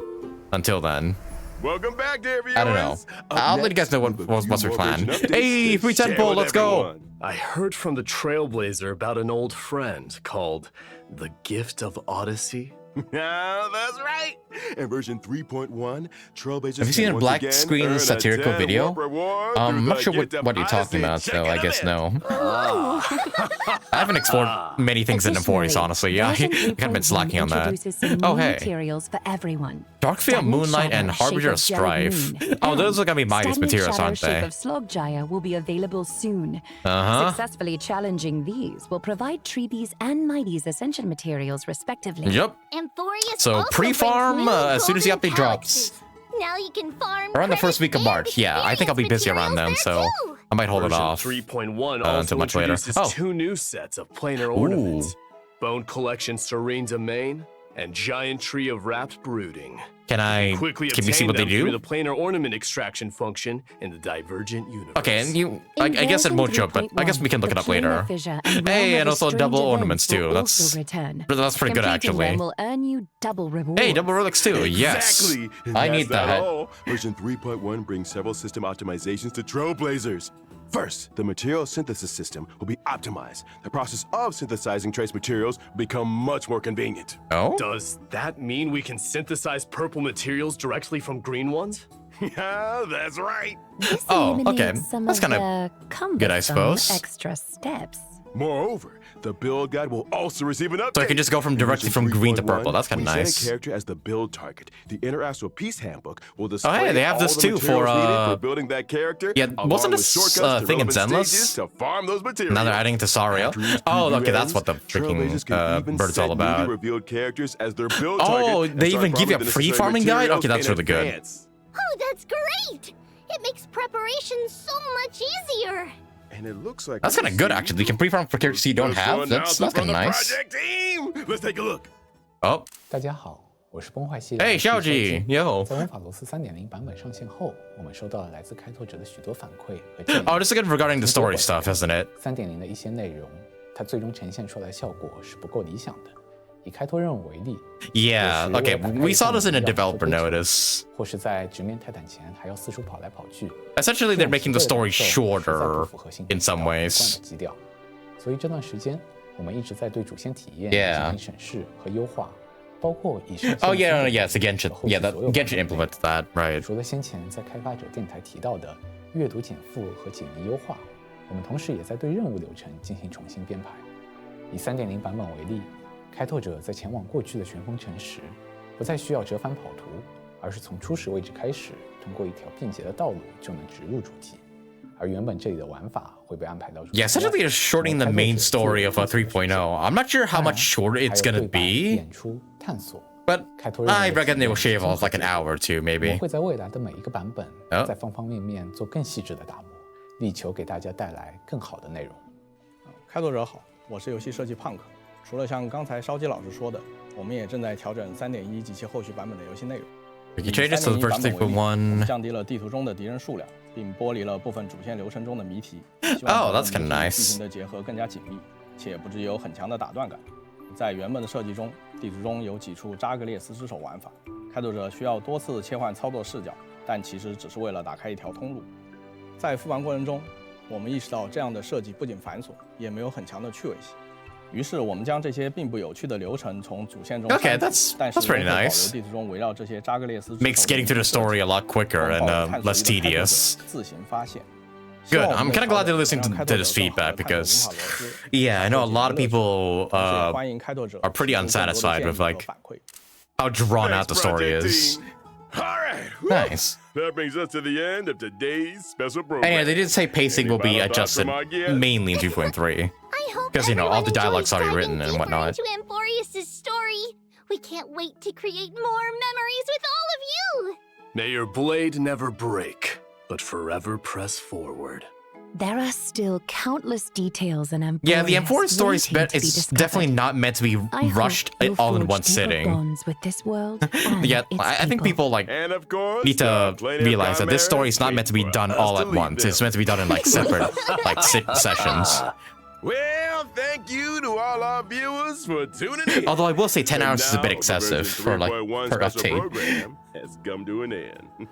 until then. Welcome back, dear viewers. I don't know. I'll let you guys know what's our plan. Hey, free temple, let's go. I heard from the Trailblazer about an old friend called the Gift of Odyssey. Yeah, that's right. In version 3.1, Trailblazers Have you seen a can black once again screen earn a video? 10 warp reward I'm through not the sure Gift what of you're talking about, Odyssey. so Check I it guess out. no. I haven't explored many things in Emporius, honestly. Yeah, I Version kind of been 3.1 slacking on that. introduces some Oh, new hey. materials for everyone. Darkveil, Stagnant Moonlight, and Shadow, Harbinger of Shape of Jared Strife. Moon. Oh, those are gonna be Mighty's Stagnant materials, Shadow, aren't Shape they? of Slogjaya will be available soon. Uh-huh. Successfully challenging these will provide Tribbie's and Mighty's ascension materials, respectively. Yep. Amphoreus So also pre-farm, brings new as soon as the golden update drops. calyxes. Now you can farm Around the first credits week of and March. Yeah, I think I'll be busy around then, experience so materials I might hold it Version off 3.1 also until much later. introduces Oh. 2 new sets of planar ornaments. Bone Collection Serene Domain and Giant Tree of Wrapped Brooding. Can Quickly we see obtain what they them through do? the planar ornament extraction function in the Divergent Universe. Okay, and you, I In guess it version won't show up, but I guess we can look it the up later. Planar Fissure and Hey, Realm and of also Strange double Events ornaments will too. also return. That's pretty good Completing actually. them will earn you double rewards. Hey, double relics too. Yes, Exactly. And I that's need not that. all. Version 3.1 brings several system optimizations to Trailblazers. First, the material synthesis system will be optimized. The process of synthesizing trace materials will become much more convenient. Oh, Does that mean we can synthesize purple materials directly from green ones? Yeah, that's right. This Oh, okay. eliminates some That's of kinda the good, I cumbersome suppose. extra steps. Moreover, the build guide will also receive an update. So I can just go from directly from green to purple. That's kind of we nice. set a character as the build target. The Interactive Peace Handbook will display Oh, hey, they have all this the too for materials needed for building that character. yeah, along wasn't with this shortcuts to thing in relevant Zenless? stages to farm those materials. Now they're adding to Sario. After each Oh, preview okay, that's ends, what the trailblazers can freaking even bird's all set about. newly revealed characters as their build Oh, target and they start even give you a farming the free necessary farming guide? Okay, materials that's in really good. advance. Oh, that's great! It makes preparation so much easier. And it looks like That's kind of good, actually. You can pre-farm for characters you don't have. That's kind of nice. Project team. Let's take a look. Oh, 大家好，我是崩坏系列。 hey, Xiaoji, yo. 在魔法罗斯3.0版本上线后，我们收到了来自开拓者的许多反馈和建议。 Oh, this is good regarding the story stuff, isn't it? 3.0的一些内容，它最终呈现出来的效果是不够理想的。以开拓任务为例， Yeah, okay, we saw this in a developer notice. 或是在直面泰坦前还要四处跑来跑去。 Essentially, they're making the story shorter in some ways. 基调。所以这段时间，我们一直在对主线体验 Yeah. 进行审视和优化，包括以上。 Oh, yeah, yeah, it's a Genshin. Yeah, the Genshin implements that, right? 除了先前在开发者电台提到的阅读减负和解谜优化，我们同时也在对任务流程进行重新编排。以3.0版本为例，开拓者在前往过去的旋风城时，不再需要折返跑图，而是从初始位置开始，通过一条便捷的道路就能直入主题。而原本这里的玩法会被安排到主题 Yeah, essentially they're shortening the main story of 3.0. I'm not sure how much shorter it's gonna be, 演出、探索。 but I reckon they will shave off like an hour or two, 我们 maybe. 会在未来的每一个版本， Oh. 在方方面面做更细致的打磨，力求给大家带来更好的内容。开拓者好，我是游戏设计胖克。除了像刚才烧鸡老师说的，我们也正在调整3.1及其后续版本的游戏内容。 You changes to the version 我们 3.1. 降低了地图中的敌人数量，并剥离了部分主线流程中的谜题。 Oh, that's kinda nice. 剧情的结合更加紧密，且不致有很强的打断感。在原本的设计中，地图中有几处扎格列斯之手玩法，开拓者需要多次切换操作视角，但其实只是为了打开一条通路。在复盘过程中，我们意识到这样的设计不仅繁琐，也没有很强的趣味性。于是我们将这些并不有趣的流程从主线中 Okay, that's 但是 pretty 仍会保 nice. 留地图中围绕这些扎格列斯 Makes getting through the story a lot quicker and less tedious. 自行发现。 Good. I'm kind of glad they're listening to this feedback because, yeah, I know a lot of people are pretty unsatisfied with like how drawn out the story is. All right. Nice. That brings us to the end of today's special program. And yeah, they did say pacing will be Any final thoughts adjusted from our guest? mainly in 2.3. I hope 'Cause, you know, all the everyone dialogue's enjoys already diving written and deeper whatnot. into Amphoreus' story. We can't wait to create more memories with all of you. May your blade never break, but forever press forward. There are still countless details in Amphoreus. Yeah, the Amphoreus story is waiting to be it's definitely discovered. not meant to be I hope rushed you'll all in forge one deeper sitting. bonds with this world and Yeah, its I think people like And of course, need to Planar realize that this Chimera, story is not meant to be wait done for all us at to lead once. them. It's meant to be done in like separate like sessions. Well, thank you to all our viewers for tuning in. Although I will say 10 And hours is a bit now, excessive the for like version 3.1 per special update. program has come to an end.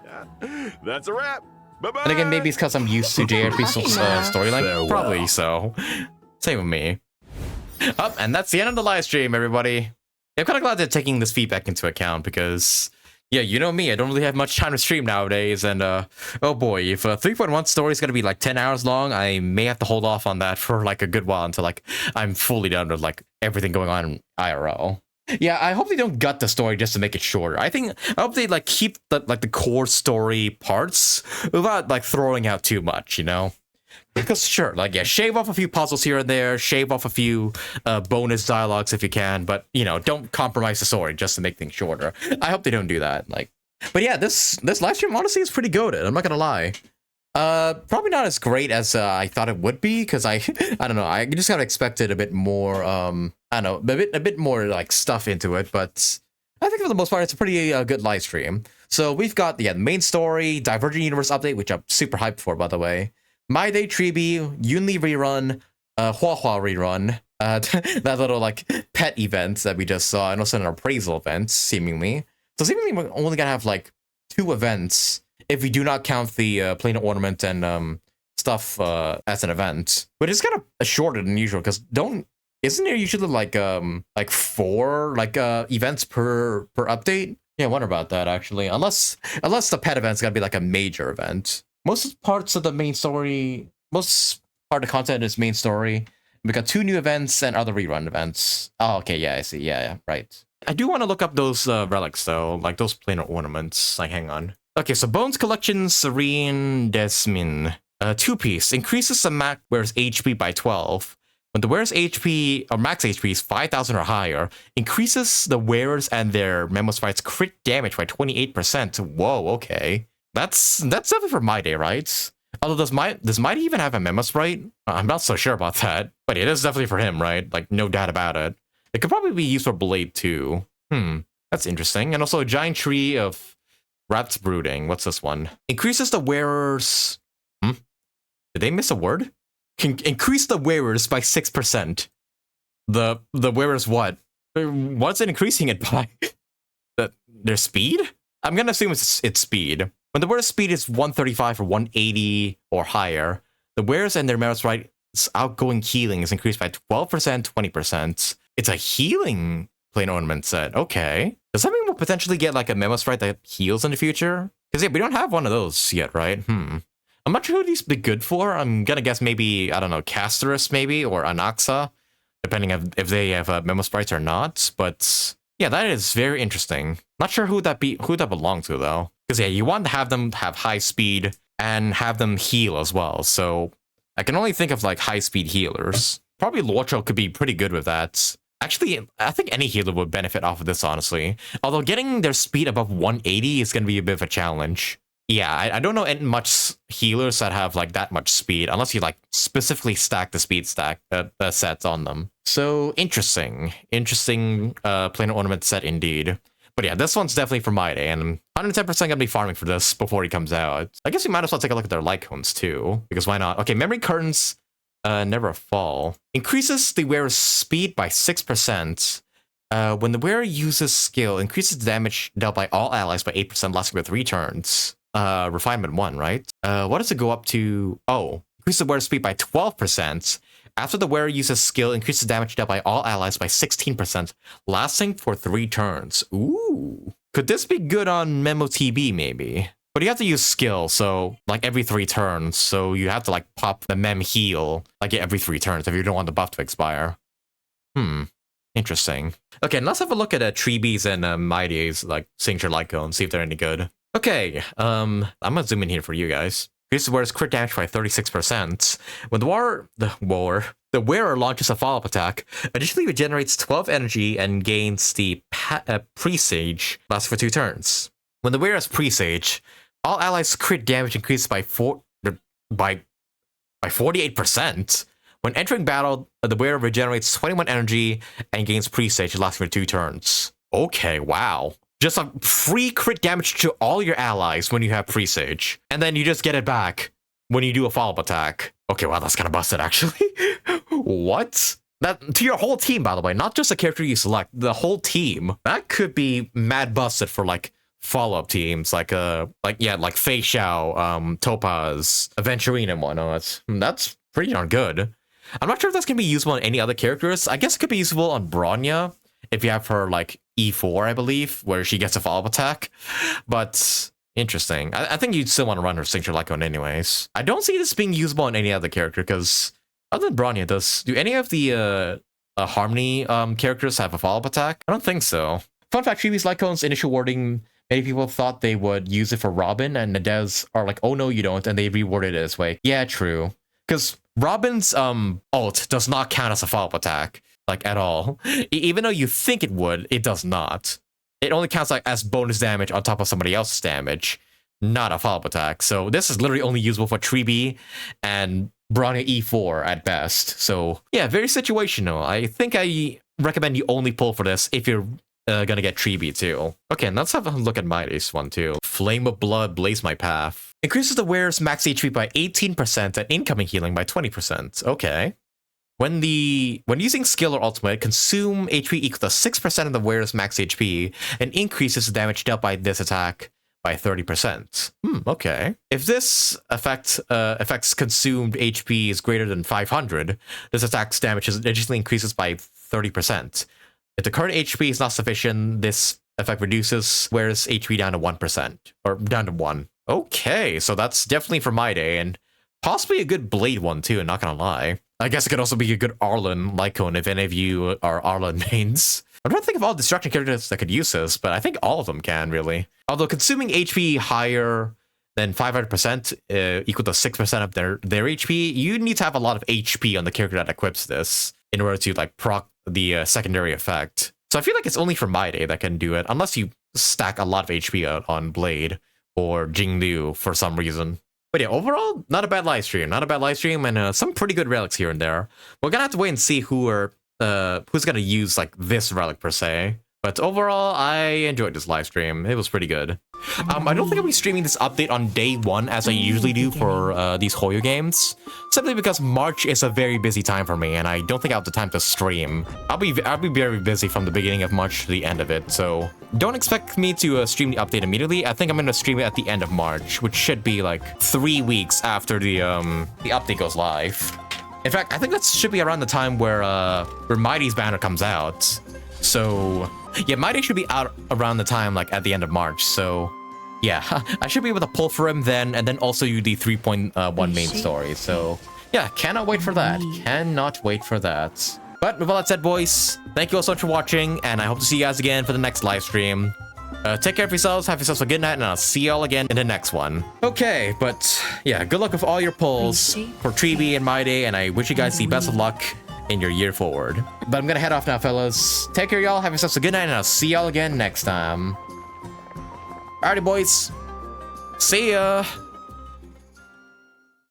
That's a wrap. Bye-bye. And again, maybe it's because I'm used to JRP's storyline. Probably so. Same with me. And that's the end of the live stream, everybody. I'm kind of glad they're taking this feedback into account because, yeah, you know me, I don't really have much time to stream nowadays. And, oh boy, if a 3.1 story is going to be like 10 hours long, I may have to hold off on that for like a good while until like I'm fully done with like everything going on in IRL. Yeah, I hope they don't gut the story just to make it shorter. I hope they like keep the core story parts without like throwing out too much, you know? Because sure, like yeah, shave off a few puzzles here and there, shave off a few bonus dialogues if you can, but you know, don't compromise the story just to make things shorter. I hope they don't do that. Like, but yeah, this live stream honestly is pretty goated. I'm not gonna lie. Probably not as great as I thought it would be because I don't know, I just kind of expected a bit more I don't know, a bit more like stuff into it, but I think for the most part it's a pretty good live stream. So we've got the main story, Divergent Universe update, which I'm super hyped for, by the way. MYDEI Tribbie, Yunli rerun, Hua rerun, that little like pet event that we just saw, and also an appraisal event, seemingly. So seemingly we're only gonna have like 2 events if we do not count the Planar ornament and stuff as an event, which is kind of shorter than usual because isn't there usually like 4 like events per update? Yeah, I wonder about that actually. Unless the pet event's gotta be like a major event. Most parts of the main story, most part of the content is main story, We got 2 new events and other rerun events. Oh, okay, yeah, I see. Yeah, right. I do want to look up those relics, though, like those planar ornaments. Like, hang on. Okay, so Bones Collection, Serene Desmin. 2-piece. Increases the max wearer's HP by 12. When the wearer's HP, or max HP is 5,000 or higher, increases the wearers and their Memo Sprite's crit damage by 28%. Whoa, okay. That's definitely for MYDEI, right? Although, does MYDEI even have a Memo Sprite? I'm not so sure about that. But it is definitely for him, right? Like, no doubt about it. It could probably be used for Blade, too. That's interesting. And also a giant tree of Rat's Brooding. What's this one? Increases the wearer's... Did they miss a word? Can increase the wearers by 6%. The wearers what? What's it increasing it by? Their speed? I'm gonna assume it's speed. When the wearer's speed is 135 or 180 or higher, the wearers and their Memo Sprite's outgoing healing is increased by 12%, 20%. It's a healing plain ornament set. Okay. Does that mean we'll potentially get like a Memo Sprite that heals in the future? Because yeah, we don't have one of those yet, right? I'm not sure who these be good for. I'm gonna guess maybe, I don't know, Castorice maybe, or Anaxa, depending on if they have Memo Sprites or not. But yeah, that is very interesting. Not sure who that belongs to though. Because yeah, you want to have them have high speed and have them heal as well. So I can only think of like high speed healers. Probably Lorcho could be pretty good with that. Actually, I think any healer would benefit off of this, honestly. Although getting their speed above 180 is going to be a bit of a challenge. Yeah, I don't know any much healers that have like that much speed, unless you like specifically stack the speed stack sets on them. So interesting planar ornament set indeed. But yeah, this one's definitely for MYDEI, and I'm 110% gonna be farming for this before he comes out. I guess we might as well take a look at their light cones too, because why not? Okay, memory curtains never fall. Increases the wearer's speed by 6%. When the wearer uses skill, increases the damage dealt by all allies by 8%, lasting for 3 turns. Refinement 1, right? What does it go up to? Oh, increase the wearer's speed by 12%. After the wearer uses skill, increases damage dealt by all allies by 16%, lasting for 3 turns. Ooh. Could this be good on Memo TB, maybe? But you have to use skill, so, like, every 3 turns. So you have to, like, pop the Mem heal, like, every 3 turns if you don't want the buff to expire. Interesting. Okay, and let's have a look at tribbies and MYDEI's, like, signature light cones, see if they're any good. Okay, I'm gonna zoom in here for you guys. Increases the wearer's crit damage by 36%. When the wearer launches a follow-up attack, additionally regenerates 12 energy and gains the presage, lasts for 2 turns. When the wearer has presage, all allies' crit damage increases by 48%. When entering battle, the wearer regenerates 21 energy and gains presage, lasting for 2 turns. Okay, wow. Just a free crit damage to all your allies when you have presage. And then you just get it back when you do a follow-up attack. Okay, wow, that's kind of busted, actually. What? That to your whole team, by the way, not just the character you select, the whole team. That could be mad busted for, like, follow-up teams, like Fei Xiao, Topaz, Aventurine, and whatnot. That's pretty darn good. I'm not sure if that's going to be usable on any other characters. I guess it could be usable on Bronya, if you have her, like, E4, I believe, where she gets a follow-up attack. But interesting. I think you'd still want to run her signature light cone anyways. I don't see this being usable on any other character, because other than Bronya, do any of the Harmony characters have a follow-up attack? I don't think so. Fun fact, Tribbie's light cone's initial wording, many people thought they would use it for Robin, and the devs are like, oh no, you don't, and they reworded it this way. Yeah, true. Because Robin's ult does not count as a follow-up attack. Like, at all. Even though you think it would, it does not. It only counts, like, as bonus damage on top of somebody else's damage, not a follow-up attack. So this is literally only usable for Tribbie and Bronya E4 at best. So yeah, very situational. I think I recommend you only pull for this if you're gonna get Tribbie too. Okay, and let's have a look at MYDEI's one too. Flame of Blood, Blaze My Path. Increases the wearer's max HP by 18% and incoming healing by 20%. Okay. When using skill or ultimate, consume HP equal to 6% of the wearer's max HP and increases the damage dealt by this attack by 30%. Okay. If this affect's consumed HP is greater than 500, this attack's damage additionally increases by 30%. If the current HP is not sufficient, this effect reduces wearer's HP down to 1%, or down to 1. Okay, so that's definitely for MYDEI, and possibly a good Blade one too, not gonna lie. I guess it could also be a good Arlen Lycone if any of you are Arlen mains. I'm trying to think of all destruction characters that could use this, but I think all of them can, really. Although consuming HP higher than 500% equal to 6% of their HP, you need to have a lot of HP on the character that equips this in order to like proc the secondary effect. So I feel like it's only for MYDEI that can do it, unless you stack a lot of HP out on Blade or Jingliu for some reason. But yeah, overall, not a bad live stream. Not a bad live stream, and some pretty good relics here and there. We're gonna have to wait and see who's gonna use like this relic per se. But overall, I enjoyed this live stream. It was pretty good. I don't think I'll be streaming this update on day 1 as I usually do for these Hoyo games, simply because March is a very busy time for me, and I don't think I'll have the time to stream. I'll be very busy from the beginning of March to the end of it, so don't expect me to stream the update immediately. I think I'm gonna stream it at the end of March, which should be like 3 weeks after the update goes live. In fact, I think that should be around the time where MYDEI's banner comes out. So yeah, MYDEI should be out around the time like at the end of March. So yeah, I should be able to pull for him then, and then also do the 3.1 main story. So yeah, cannot wait for that. Cannot wait for that. But with all that said, boys, thank you all so much for watching, and I hope to see you guys again for the next live stream. Take care of yourselves, have yourselves a good night, and I'll see y'all again in the next one. Okay, but yeah, good luck with all your pulls for Tribbie and MYDEI, and I wish you guys the best of luck in your year forward. But I'm gonna head off now, fellas. Take care, y'all. Have yourselves a good night, and I'll see y'all again next time. Alrighty, boys. See ya.